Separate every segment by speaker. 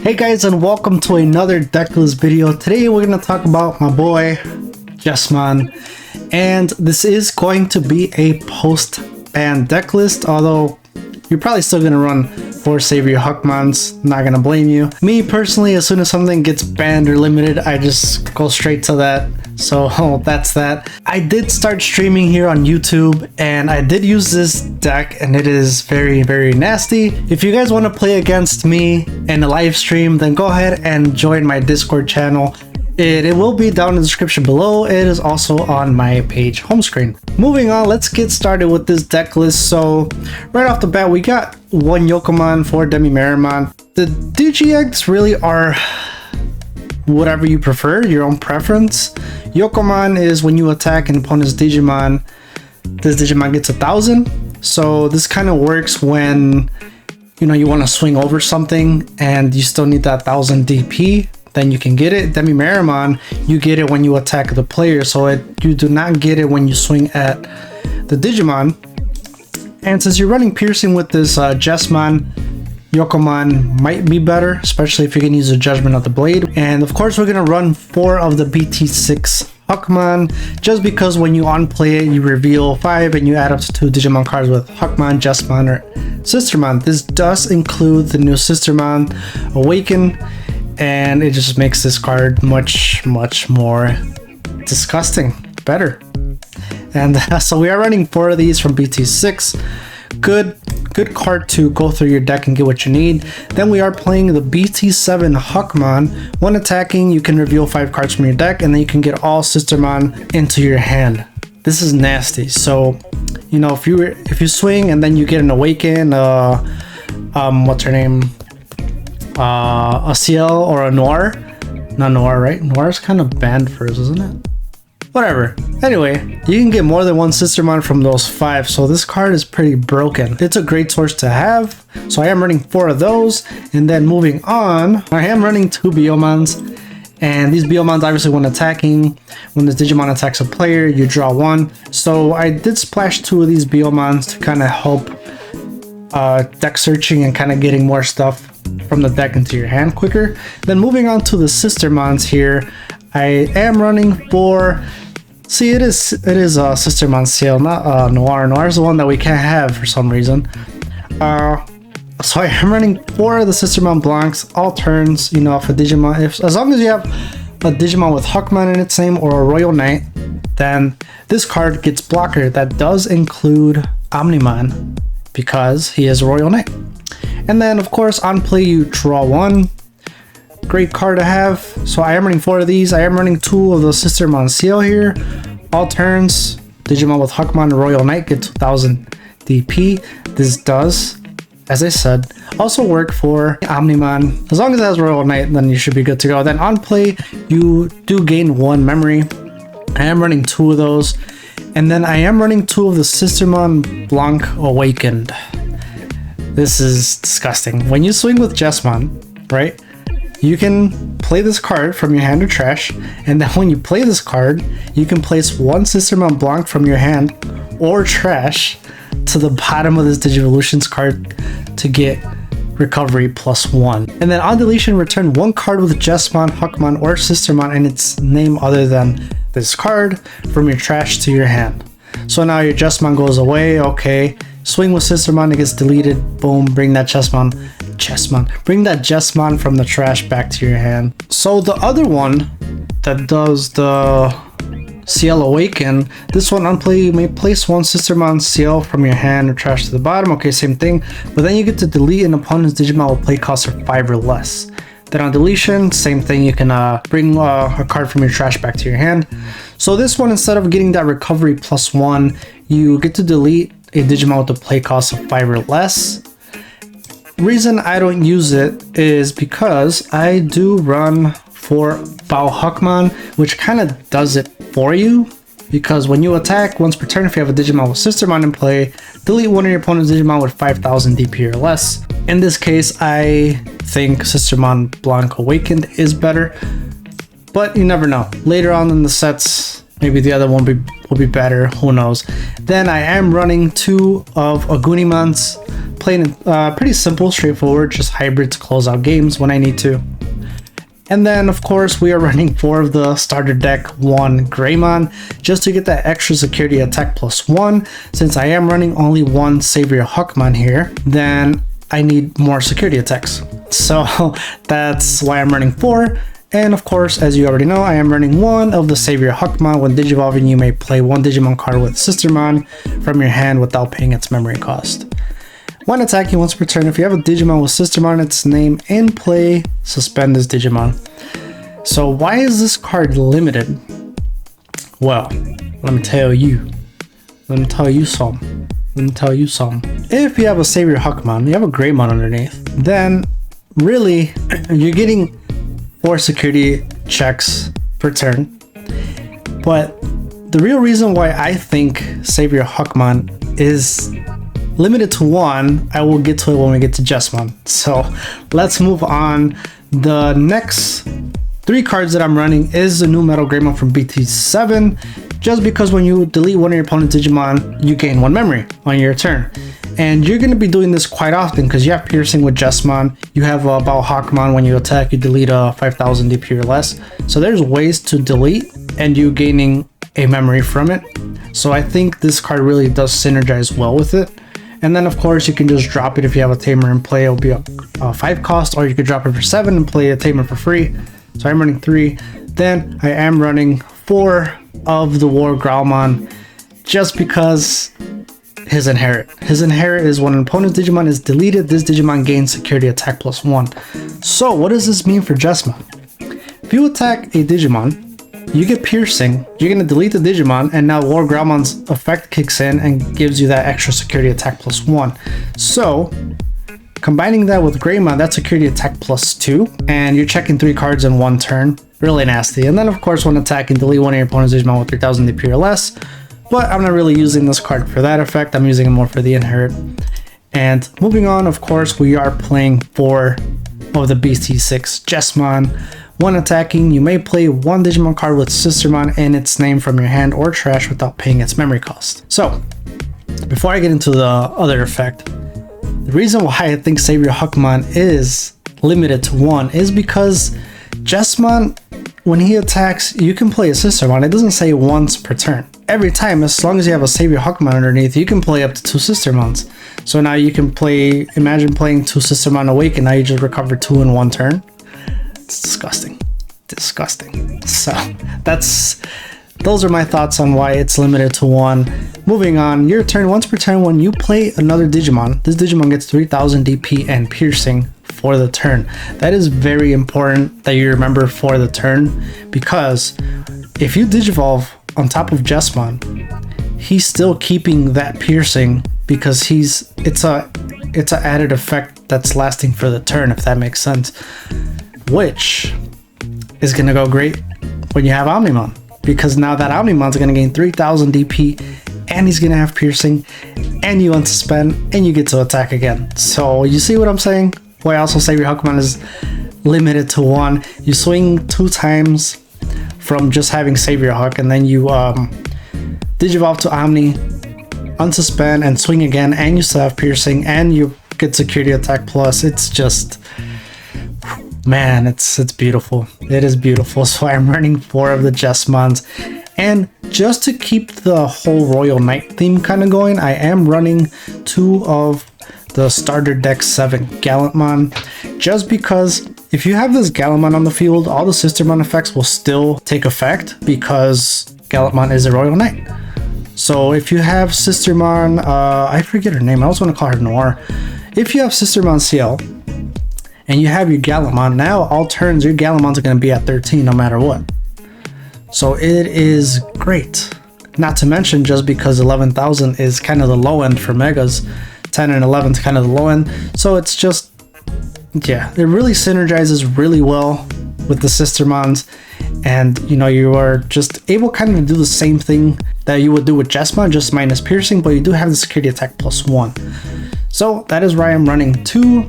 Speaker 1: Hey guys, and welcome to another decklist video. Today we're going to talk about my boy Jesmon, and this is going to be a post-ban decklist, although you're probably still going to run 4 Savior Yokomons, not going to blame you. Me personally, as soon as something gets banned or limited, I just go straight to that. So that's that. I did start streaming here on YouTube, and I did use this deck, and it is very nasty. If you guys want to play against me in a live stream, then go ahead and join my Discord channel. It will be down in the description below. It is also on my page home screen. Moving on, let's get started with this deck list. So right off the bat, we got 1 Yokomon, 4 Demi-Meramon. The DGX really are whatever you prefer, your own preference. Yokomon is when you attack an opponent's Digimon, this Digimon gets 1,000. So this kind of works when you want to swing over something and you still need that 1,000 DP, then you can get it. Demi-Meramon, you get it when you attack the player, so you do not get it when you swing at the Digimon. And since you're running piercing with this Jesmon, Yokomon might be better, especially if you can use a Judgment of the Blade. And of course, we're going to run 4 of the BT7 Yokomon, just because when you unplay it, you reveal 5 and you add up to 2 Digimon cards with Yokomon, Jesmon, or Sistermon. This does include the new Sistermon Awaken, and it just makes this card much more disgusting better. And so we are running 4 of these from BT6. Good card to go through your deck and get what you need. Then we are playing the BT7 Yokomon. When attacking, you can reveal 5 cards from your deck, and then you can get all Sistermon into your hand. This is nasty. So if you swing and then you get an Awaken, what's her name, a CL or a Noir. Not Noir, right? Noir is kind of banned first, isn't it? Whatever. Anyway, you can get more than 1 Sistermon from those 5, so this card is pretty broken. It's a great source to have, so I am running 4 of those. And then moving on, I am running 2 Biomons, and these Biomons obviously when attacking, when the Digimon attacks a player, you draw 1. So I did splash 2 of these Biomons to kind of help deck searching and kind of getting more stuff from the deck into your hand quicker. Then moving on to the Sistermons here, I am running 4. See, it is Sistermon CL, not Noir. Noir is the one that we can't have for some reason. So I am running 4 of the Sistermon Blancs, all turns. If a Digimon, as long as you have a Digimon with Yokomon in its name or a Royal Knight, then this card gets blocker. That does include Omnimon because he is a Royal Knight. And then of course on play you draw 1. Great card to have. So I am running 4 of these. I am running 2 of the Sistermon CL here. All turns, Digimon with Yokomon and Royal Knight get 2,000 DP. This does, as I said, also work for Omnimon. As long as it has Royal Knight, then you should be good to go. Then on play, you do gain 1 memory. I am running 2 of those. And then I am running 2 of the Sistermon Blanc Awakened. This is disgusting. When you swing with Jesmon, right? You can play this card from your hand to trash, and then when you play this card, you can place 1 Sistermon Blanc from your hand or trash to the bottom of this Digivolutions card to get recovery +1. And then on deletion, return 1 card with Jesmon, Yokomon, or Sistermon in its name other than this card from your trash to your hand. So now your Jesmon goes away, okay. Swing with Sistermon, it gets deleted, boom, bring that bring that Jesmon from the trash back to your hand. So the other one that does the CL Awaken, this one on play, you may place 1 Sistermon CL from your hand or trash to the bottom. Okay, same thing, but then you get to delete an opponent's Digimon with play cost of 5 or less. Then on deletion, same thing, you can bring a card from your trash back to your hand. So this one, instead of getting that recovery +1, you get to delete a Digimon with a play cost of 5 or less. Reason I don't use it is because I do run 4 Bao Yokomon, which kind of does it for you. Because when you attack once per turn, if you have a Digimon with Sistermon in play, delete 1 of your opponent's Digimon with 5,000 DP or less. In this case, I think Sistermon Blanc Awakened is better, but you never know. Later on in the sets, maybe the other one will be better, who knows. Then I am running 2 of Unimons playing it pretty simple, straightforward, just hybrid to close out games when I need to. And then, of course, we are running 4 of the starter deck 1 Greymon, just to get that extra security attack +1. Since I am running only 1 Savior Hawkmon here, then I need more security attacks. So that's why I'm running 4. And of course, as you already know, I am running 1 of the Savior Huckmon. When Digivolving, you may play 1 Digimon card with Sistermon from your hand without paying its memory cost. When attacking once per turn, if you have a Digimon with Sistermon in its name in play, suspend this Digimon. So why is this card limited? Well, let me tell you. Let me tell you some. If you have a Savior Huckmon, you have a Greymon underneath, then really, you're getting 4 security checks per turn. But the real reason why I think Savior Huckmon is limited to 1, I will get to it when we get to Jesmon. So let's move on. The next 3 cards that I'm running is the new Metal Greymon from BT7, just because when you delete one of your opponent's Digimon, you gain 1 memory on your turn. And you're going to be doing this quite often because you have piercing with Jesmon, you have about Hawkmon. When you attack, you delete a 5000 DP or less. So there's ways to delete and you gaining a memory from it. So I think this card really does synergize well with it. And then of course you can just drop it if you have a Tamer in play. It'll be a 5 cost, or you could drop it for 7 and play a Tamer for free. So I'm running 3. Then I am running 4 of the War Growlmon, just because his inherit. His inherit is when an opponent's Digimon is deleted, this Digimon gains security attack +1. So what does this mean for Jesmon? If you attack a Digimon, you get piercing, you're going to delete the Digimon, and now War Growlmon's effect kicks in and gives you that extra security attack +1. So combining that with Greymon, that's security attack +2, and you're checking 3 cards in 1 turn. Really nasty. And then of course when attacking, delete one of your opponent's Digimon with 3000 DP or less. But I'm not really using this card for that effect. I'm using it more for the inherit. And moving on, of course, we are playing 4 of the BT6 Jesmon. When attacking, you may play 1 Digimon card with Sistermon in its name from your hand or trash without paying its memory cost. So, before I get into the other effect, the reason why I think Savior Huckmon is limited to 1 is because Jesmon, when he attacks, you can play a Sistermon. It doesn't say once per turn. Every time, as long as you have a Savior Huckmon underneath, you can play up to 2 Sistermons. So now you can play, imagine playing 2 Sistermon Awake and now you just recover 2 in 1 turn. It's disgusting. Disgusting. So those are my thoughts on why it's limited to 1. Moving on, your turn, once per turn, when you play another Digimon, this Digimon gets 3000 DP and piercing for the turn. That is very important that you remember for the turn, because if you Digivolve on top of Jesmon, he's still keeping that piercing because it's a added effect that's lasting for the turn, if that makes sense, which is gonna go great when you have Omnimon, because now that Omnimon's gonna gain 3000 DP and he's gonna have piercing and you unsuspend and you get to attack again. So you see what I'm saying? Why also Savior Huckmon is limited to 1. You swing 2 times from just having Savior Huck, and then you Digivolve to Omni, unsuspend, and swing again, and you still have piercing, and you get security attack plus. It's just, man, it's beautiful. It is beautiful. So I'm running 4 of the Jesmons, and just to keep the whole Royal Knight theme kind of going, I am running 2 of the starter deck 7 Gallantmon, just because if you have this Gallantmon on the field, all the Sistermon effects will still take effect because Gallantmon is a Royal Knight. So if you have Sistermon, I forget her name, I always want to call her Noir. If you have Sistermon CL and you have your Gallantmon, now all turns your Gallantmons are going to be at 13 no matter what. So it is great. Not to mention, just because 11,000 is kind of the low end for Megas, 10 and 11 is kind of the low end. So it's just, yeah, it really synergizes really well with the Sistermons. And you know, you are just able kind of to do the same thing that you would do with Jesmon, just minus piercing, but you do have the security attack +1. So that is why I'm running 2.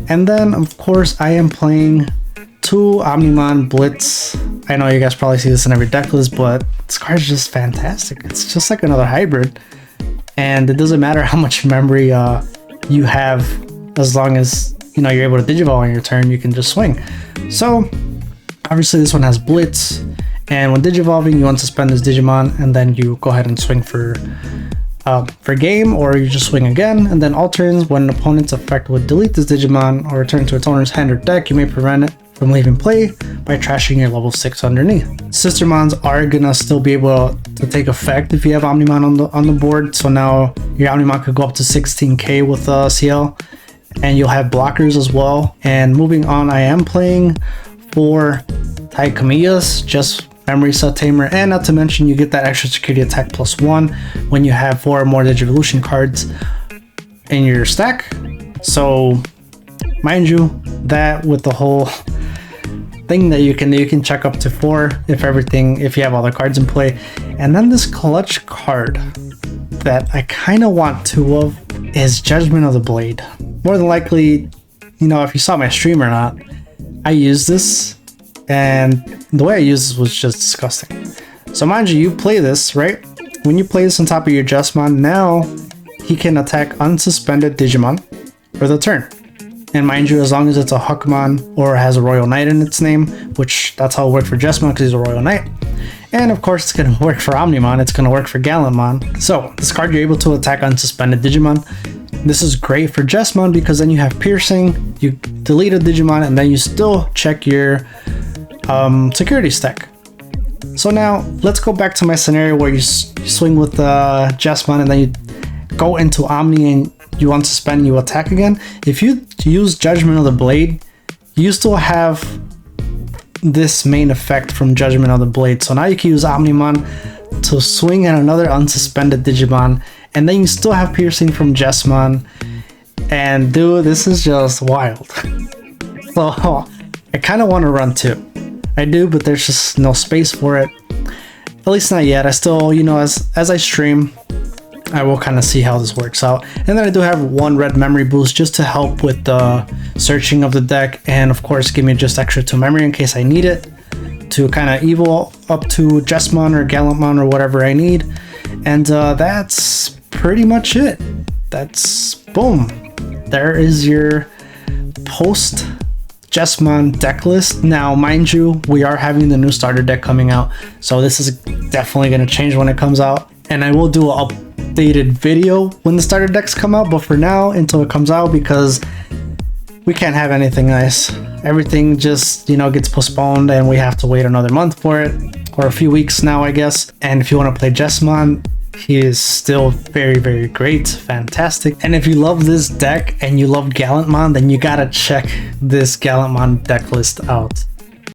Speaker 1: And then of course I am playing 2 Omnimon Blitz. I know you guys probably see this in every deck list, but this card is just fantastic. It's just like another hybrid, and it doesn't matter how much memory you have, as long as you're able to Digivolve on your turn, you can just swing. So obviously this one has Blitz, and when Digivolving, you want to suspend this Digimon, and then you go ahead and swing for game, or you just swing again. And then alterns, when an opponent's effect would delete this Digimon or return to its owner's hand or deck, you may prevent it from leaving play by trashing your level 6 underneath. Sistermons are gonna still be able to take effect if you have Omnimon on the board. So now your Omnimon could go up to 16k with CL, and you'll have blockers as well. And moving on, I am playing for Taikamiya's, just Memory Cell Tamer, and not to mention you get that extra security attack +1 when you have 4 or more Digivolution cards in your stack. So mind you, that with the whole thing that you can check up to 4 if you have all the cards in play. And then this clutch card that I kind of want 2 of is Judgment of the Blade. More than likely, if you saw my stream or not, I used this, and the way I used this was just disgusting. So mind you, you play this, right? When you play this on top of your Jesmon, now he can attack unsuspended Digimon for the turn. And mind you, as long as it's a Yokomon or has a Royal Knight in its name, which that's how it worked for Jesmon because he's a Royal Knight. And of course, it's going to work for Omnimon, it's going to work for Gallantmon. So this card, you're able to attack unsuspended Digimon. This is great for Jesmon because then you have Piercing, you delete a Digimon, and then you still check your security stack. So now let's go back to my scenario where you swing with Jesmon and then you go into Omni and you unsuspend and you attack again. If you use Judgment of the Blade, you still have this main effect from Judgment of the Blade. So now you can use Omnimon to swing at another unsuspended Digimon, and then you still have Piercing from Jesmon. And dude, this is just wild. So I kind of want to run 2. I do, but there's just no space for it. At least not yet. I still, as I stream, I will kind of see how this works out. And then I do have 1 red memory boost just to help with the searching of the deck, and of course give me just extra 2 memory in case I need it to kind of evo up to Jesmon or Gallantmon or whatever I need. And that's pretty much it. That's boom. There is your post Jesmon deck list. Now mind you, we are having the new starter deck coming out, so this is definitely going to change when it comes out, and I will do an updated video when the starter decks come out. But for now, until it comes out, because we can't have anything nice, everything just gets postponed and we have to wait another month for it, or a few weeks now I guess. And if you want to play Jesmon, he is still very, very great, fantastic. And if you love this deck and you love Gallantmon, then you gotta check this Gallantmon deck list out.